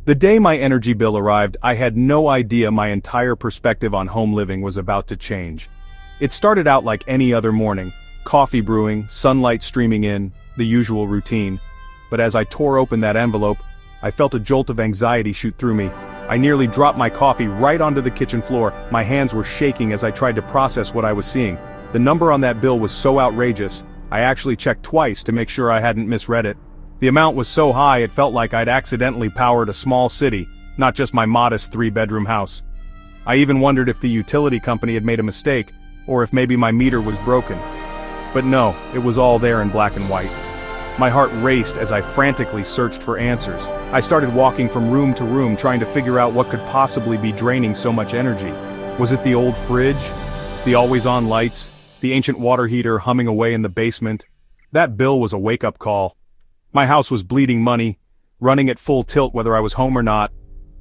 The day my energy bill arrived, I had no idea my entire perspective on home living was about to change. It started out like any other morning, coffee brewing, sunlight streaming in, the usual routine. But as I tore open that envelope, I felt a jolt of anxiety shoot through me. I nearly dropped my coffee right onto the kitchen floor. My hands were shaking as I tried to process what I was seeing. The number on that bill was so outrageous, I actually checked twice to make sure I hadn't misread it. The amount was so high it felt like I'd accidentally powered a small city, not just my modest 3-bedroom house. I even wondered if the utility company had made a mistake, or if maybe my meter was broken. But no, it was all there in black and white. My heart raced as I frantically searched for answers. I started walking from room to room trying to figure out what could possibly be draining so much energy. Was it the old fridge? The always-on lights? The ancient water heater humming away in the basement? That bill was a wake-up call. My house was bleeding money, running at full tilt whether I was home or not.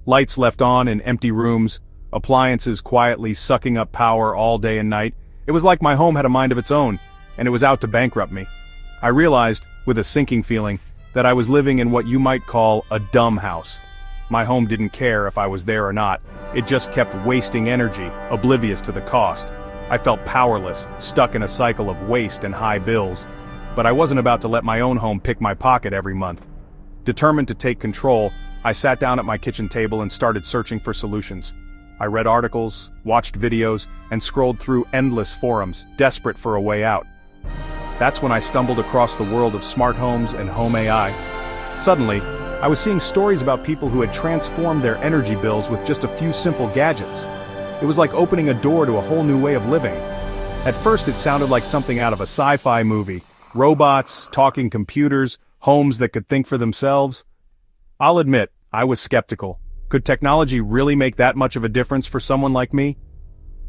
Lights left on in empty rooms, appliances quietly sucking up power all day and night. It was like my home had a mind of its own, and it was out to bankrupt me. I realized, with a sinking feeling, that I was living in what you might call a dumb house. My home didn't care if I was there or not. It just kept wasting energy, oblivious to the cost. I felt powerless, stuck in a cycle of waste and high bills. But I wasn't about to let my own home pick my pocket every month. Determined to take control, I sat down at my kitchen table and started searching for solutions. I read articles, watched videos, and scrolled through endless forums, desperate for a way out. That's when I stumbled across the world of smart homes and home AI. Suddenly, I was seeing stories about people who had transformed their energy bills with just a few simple gadgets. It was like opening a door to a whole new way of living. At first it sounded like something out of a sci-fi movie. Robots, talking computers, homes that could think for themselves. I'll admit, I was skeptical. Could technology really make that much of a difference for someone like me?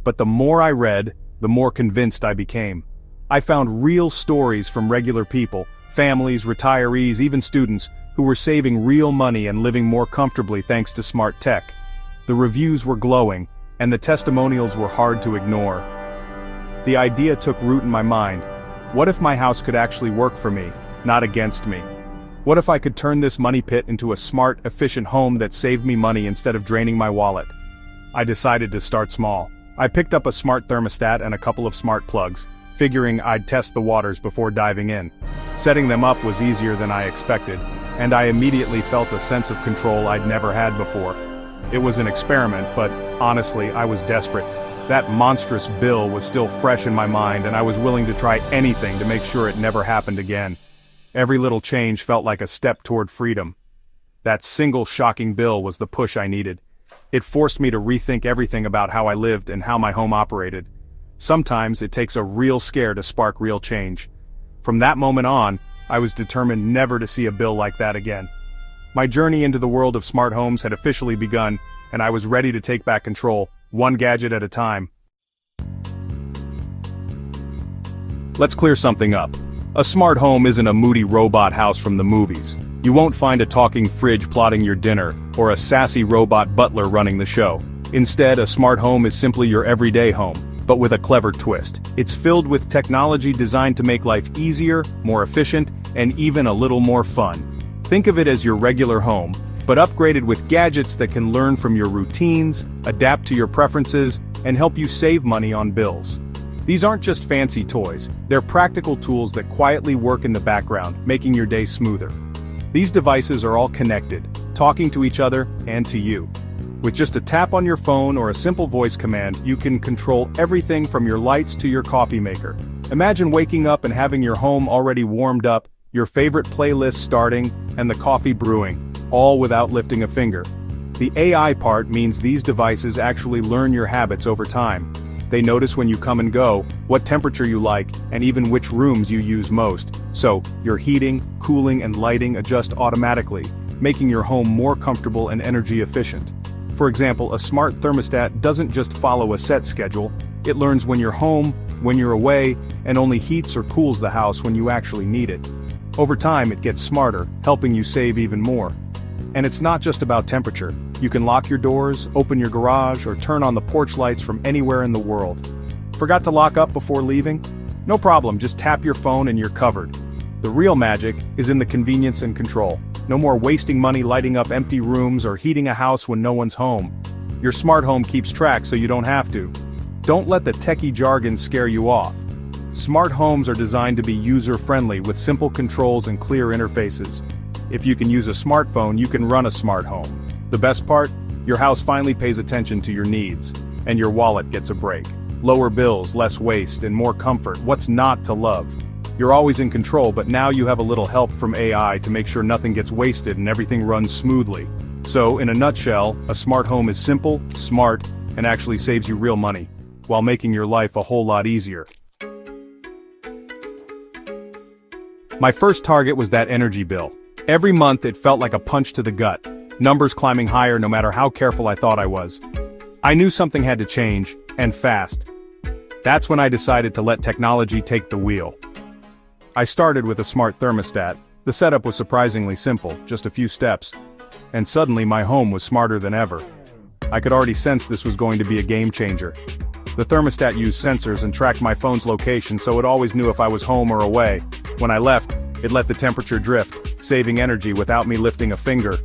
But the more I read, the more convinced I became. I found real stories from regular people, families, retirees, even students, who were saving real money and living more comfortably thanks to smart tech. The reviews were glowing, and the testimonials were hard to ignore. The idea took root in my mind. What if my house could actually work for me, not against me? What if I could turn this money pit into a smart, efficient home that saved me money instead of draining my wallet? I decided to start small. I picked up a smart thermostat and a couple of smart plugs, figuring I'd test the waters before diving in. Setting them up was easier than I expected, and I immediately felt a sense of control I'd never had before. It was an experiment, but honestly, I was desperate. That monstrous bill was still fresh in my mind, and I was willing to try anything to make sure it never happened again. Every little change felt like a step toward freedom. That single shocking bill was the push I needed. It forced me to rethink everything about how I lived and how my home operated. Sometimes it takes a real scare to spark real change. From that moment on, I was determined never to see a bill like that again. My journey into the world of smart homes had officially begun, and I was ready to take back control, one gadget at a time. Let's clear something up. A smart home isn't a moody robot house from the movies. You won't find a talking fridge plotting your dinner, or a sassy robot butler running the show. Instead, a smart home is simply your everyday home, but with a clever twist. It's filled with technology designed to make life easier, more efficient, and even a little more fun. Think of it as your regular home, but upgraded with gadgets that can learn from your routines, adapt to your preferences, and help you save money on bills. These aren't just fancy toys, they're practical tools that quietly work in the background, making your day smoother. These devices are all connected, talking to each other and to you. With just a tap on your phone or a simple voice command, you can control everything from your lights to your coffee maker. Imagine waking up and having your home already warmed up, your favorite playlist starting, and the coffee brewing, all without lifting a finger. The AI part means these devices actually learn your habits over time. They notice when you come and go, what temperature you like, and even which rooms you use most. So, your heating, cooling, and lighting adjust automatically, making your home more comfortable and energy efficient. For example, a smart thermostat doesn't just follow a set schedule, it learns when you're home, when you're away, and only heats or cools the house when you actually need it. Over time, it gets smarter, helping you save even more. And it's not just about temperature. You can lock your doors, open your garage, or turn on the porch lights from anywhere in the world. Forgot to lock up before leaving? No problem, just tap your phone and you're covered. The real magic is in the convenience and control. No more wasting money lighting up empty rooms or heating a house when no one's home. Your smart home keeps track so you don't have to. Don't let the techie jargon scare you off. Smart homes are designed to be user-friendly with simple controls and clear interfaces. If you can use a smartphone, you can run a smart home. The best part? Your house finally pays attention to your needs, and your wallet gets a break. Lower bills, less waste, and more comfort. What's not to love? You're always in control, but now you have a little help from AI to make sure nothing gets wasted and everything runs smoothly. So, in a nutshell, a smart home is simple, smart, and actually saves you real money, while making your life a whole lot easier. My first target was that energy bill. Every month it felt like a punch to the gut, numbers climbing higher no matter how careful I thought I was. I knew something had to change, and fast. That's when I decided to let technology take the wheel. I started with a smart thermostat. The setup was surprisingly simple, just a few steps. And suddenly my home was smarter than ever. I could already sense this was going to be a game changer. The thermostat used sensors and tracked my phone's location so it always knew if I was home or away. When I left, it let the temperature drift, saving energy without me lifting a finger.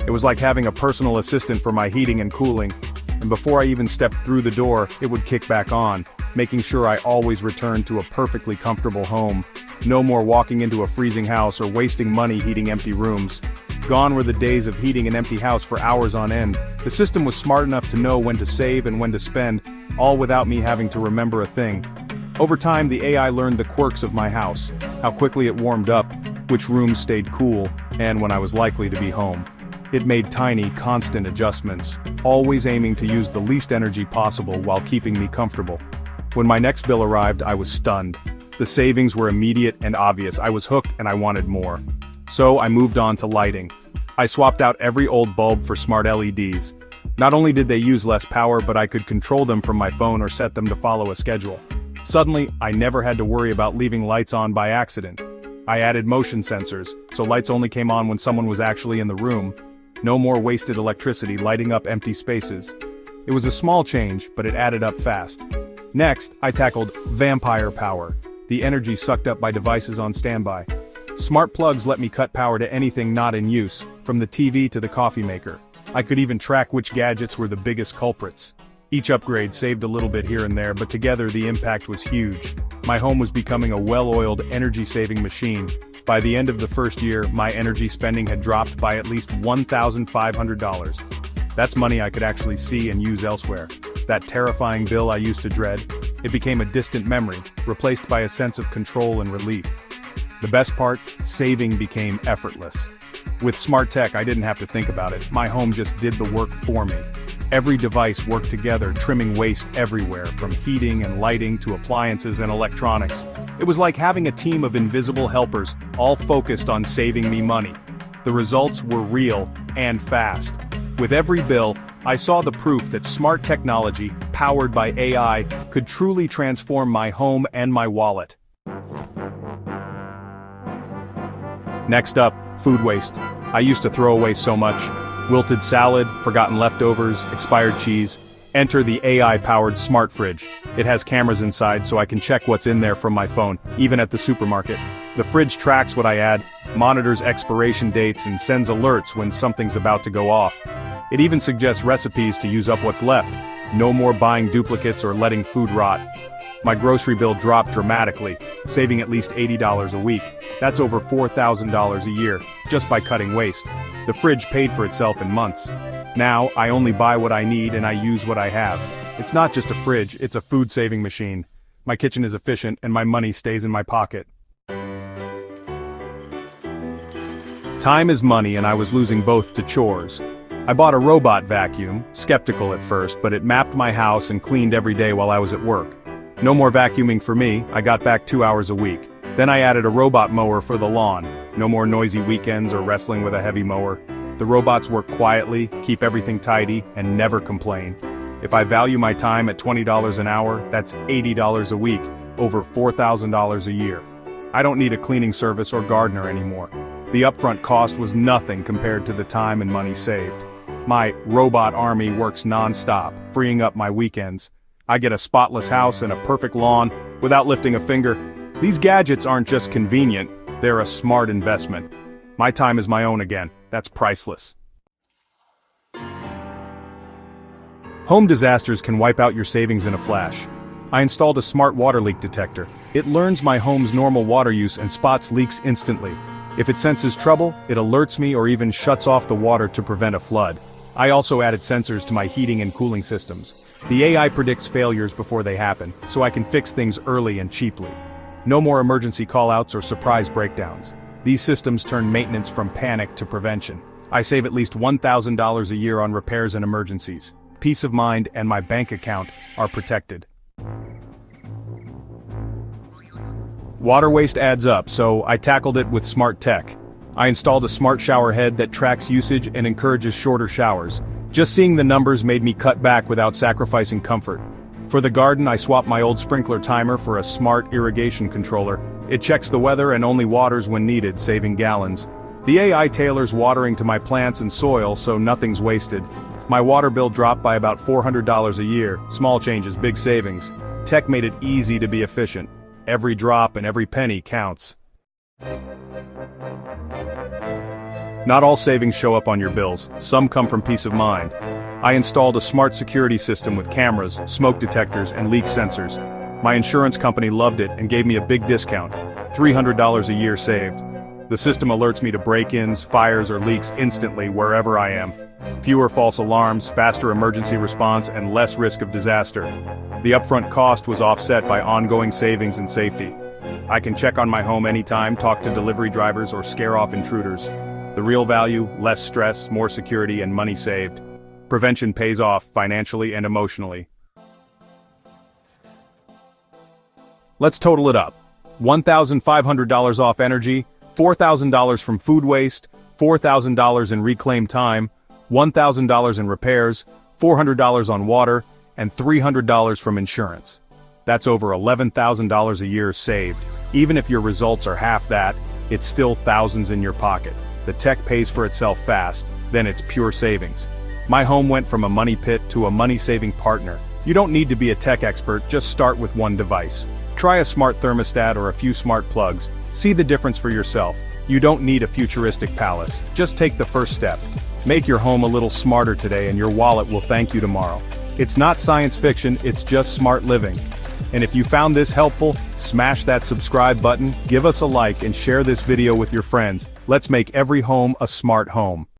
It was like having a personal assistant for my heating and cooling. And before I even stepped through the door, it would kick back on, making sure I always returned to a perfectly comfortable home. No more walking into a freezing house or wasting money heating empty rooms. Gone were the days of heating an empty house for hours on end. The system was smart enough to know when to save and when to spend, all without me having to remember a thing. Over time, the AI learned the quirks of my house, how quickly it warmed up, which rooms stayed cool, and when I was likely to be home. It made tiny, constant adjustments, always aiming to use the least energy possible while keeping me comfortable. When my next bill arrived, I was stunned. The savings were immediate and obvious. I was hooked and I wanted more. So I moved on to lighting. I swapped out every old bulb for smart LEDs. Not only did they use less power, but I could control them from my phone or set them to follow a schedule. Suddenly, I never had to worry about leaving lights on by accident. I added motion sensors, so lights only came on when someone was actually in the room. No more wasted electricity lighting up empty spaces. It was a small change, but it added up fast. Next, I tackled vampire power, the energy sucked up by devices on standby. Smart plugs let me cut power to anything not in use, from the TV to the coffee maker. I could even track which gadgets were the biggest culprits. Each upgrade saved a little bit here and there, but together the impact was huge. My home was becoming a well-oiled, energy-saving machine. By the end of the first year, my energy spending had dropped by at least $1,500. That's money I could actually see and use elsewhere. That terrifying bill I used to dread, it became a distant memory, replaced by a sense of control and relief. The best part, saving became effortless. With smart tech, I didn't have to think about it. My home just did the work for me. Every device worked together, trimming waste everywhere, from heating and lighting to appliances and electronics. It was like having a team of invisible helpers, all focused on saving me money. The results were real and fast. With every bill, I saw the proof that smart technology, powered by AI, could truly transform my home and my wallet. Next up, food waste. I used to throw away so much. Wilted salad, forgotten leftovers, expired cheese. Enter the AI-powered smart fridge. It has cameras inside so I can check what's in there from my phone, even at the supermarket. The fridge tracks what I add, monitors expiration dates, and sends alerts when something's about to go off. It even suggests recipes to use up what's left. No more buying duplicates or letting food rot. My grocery bill dropped dramatically, saving at least $80 a week. That's over $4,000 a year, just by cutting waste. The fridge paid for itself in months. Now, I only buy what I need and I use what I have. It's not just a fridge, it's a food-saving machine. My kitchen is efficient and my money stays in my pocket. Time is money and I was losing both to chores. I bought a robot vacuum, skeptical at first, but it mapped my house and cleaned every day while I was at work. No more vacuuming for me, I got back 2 hours a week. Then I added a robot mower for the lawn. No more noisy weekends or wrestling with a heavy mower. The robots work quietly, keep everything tidy, and never complain. If I value my time at $20 an hour, that's $80 a week, over $4,000 a year. I don't need a cleaning service or gardener anymore. The upfront cost was nothing compared to the time and money saved. My robot army works non-stop, freeing up my weekends. I get a spotless house and a perfect lawn without lifting a finger. These gadgets aren't just convenient, They're a smart investment. My time is my own again. That's priceless. Home disasters can wipe out your savings in a flash. I installed a smart water leak detector. It learns my home's normal water use and spots leaks instantly. If it senses trouble, it alerts me or even shuts off the water to prevent a flood. I also added sensors to my heating and cooling systems. The AI predicts failures before they happen, so I can fix things early and cheaply. No more emergency callouts or surprise breakdowns. These systems turn maintenance from panic to prevention. I save at least $1,000 a year on repairs and emergencies. Peace of mind and my bank account are protected. Water waste adds up, so I tackled it with smart tech. I installed a smart shower head that tracks usage and encourages shorter showers. Just seeing the numbers made me cut back without sacrificing comfort. For the garden, I swapped my old sprinkler timer for a smart irrigation controller. It checks the weather and only waters when needed, saving gallons. The AI tailors watering to my plants and soil so nothing's wasted. My water bill dropped by about $400 a year. Small changes, big savings. Tech made it easy to be efficient. Every drop and every penny counts. Not all savings show up on your bills. Some come from peace of mind. I installed a smart security system with cameras, smoke detectors, and leak sensors. My insurance company loved it and gave me a big discount, $300 a year saved. The system alerts me to break-ins, fires, or leaks instantly wherever I am. Fewer false alarms, faster emergency response, and less risk of disaster. The upfront cost was offset by ongoing savings and safety. I can check on my home anytime, talk to delivery drivers, or scare off intruders. The real value, less stress, more security, and money saved. Prevention pays off financially and emotionally. Let's total it up. $1,500 off energy, $4,000 from food waste, $4,000 in reclaimed time, $1,000 in repairs, $400 on water, and $300 from insurance. That's over $11,000 a year saved. Even if your results are half that, it's still thousands in your pocket. The tech pays for itself fast, then it's pure savings. My home went from a money pit to a money-saving partner. You don't need to be a tech expert, just start with one device. Try a smart thermostat or a few smart plugs. See the difference for yourself. You don't need a futuristic palace. Just take the first step. Make your home a little smarter today and your wallet will thank you tomorrow. It's not science fiction, it's just smart living. And if you found this helpful, smash that subscribe button, give us a like and share this video with your friends. Let's make every home a smart home.